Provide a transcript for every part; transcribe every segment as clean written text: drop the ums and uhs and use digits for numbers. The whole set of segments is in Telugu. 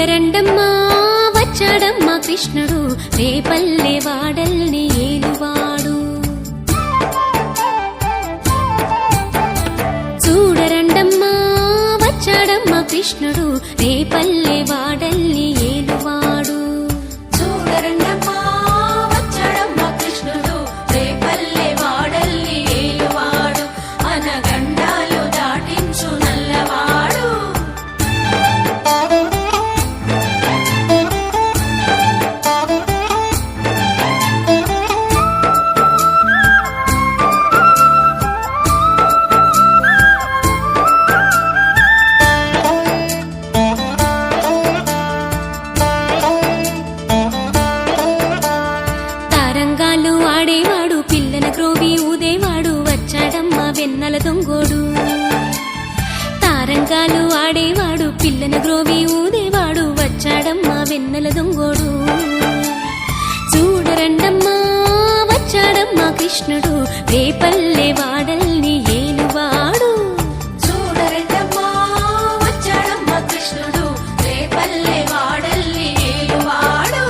చూడరండమ్మా వచ్చాడమ్మా కృష్ణుడు రేపల్లె వాడల్ని ఏలువాడు. చూడరండమ్మా వచ్చాడమ్మా కృష్ణుడు రేపల్లె వాడల్ని ఏలువాడు. చూడరండమ్మా వచ్చాడమ్మా కృష్ణుడు రేపల్లె వాడల్ని ఏలువాడు. అనగండాలు దాటించు నల్లవాడు. తారంగాలు ఆడేవాడు పిల్లన క్రోవి ఊదేవాడు వచ్చాడమ్మా వెన్నెల దొంగోడు. తారంగాలు ఆడేవాడు పిల్లన గ్రోవి ఊదేవాడు వచ్చాడమ్మా వెన్నెల దొంగోడు. చూడరండమ్మా వచ్చాడమ్మా కృష్ణుడు రేపల్లె వాడల్ని ఏలువాడు. చూడరండమ్మా వచ్చాడమ్మా కృష్ణుడు రేపల్లె వాడల్ని ఏలువాడు.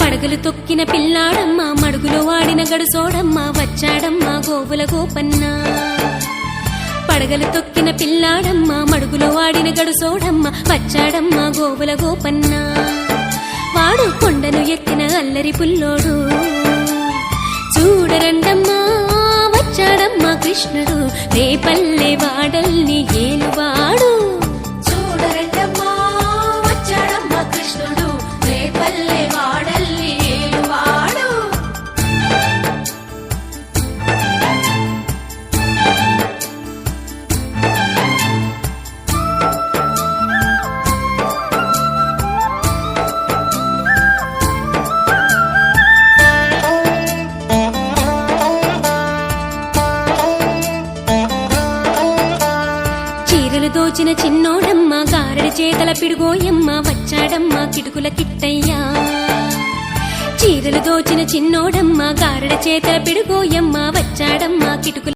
పడగలు తొక్కిన పిల్లాడమ్మ మడుగులో వాడిన గడుసోడమ్మ వచ్చాడమ్మా గోవుల గోపన్న. పడగలు తొక్కిన పిల్లాడమ్మ మడుగులో వాడిన గడుసోడమ్మ వచ్చాడమ్మా గోవుల గోపన్న. వాడు కొండను ఎత్తిన అల్లరి పుల్లోడు. చూడరండమ్మా వచ్చాడమ్మా కృష్ణుడు రేపల్లె వాడల్ని ఏలువాడు. చూడరండమ్మా వచ్చాడమ్మా కృష్ణుడు రేపల్లె వాడల్ని ఏలువాడు. చీరలు దోచిన చిన్నోడమ్మ గారడి చేతల పిడుగోయమ్మ వచ్చాడమ్మా కిటుకుల కిట్టయ్యా. చీరలు దోచిన చిన్నోడమ్మ గారడి చేతల పిడుగోయమ్మ వచ్చాడమ్మా కిటుకుల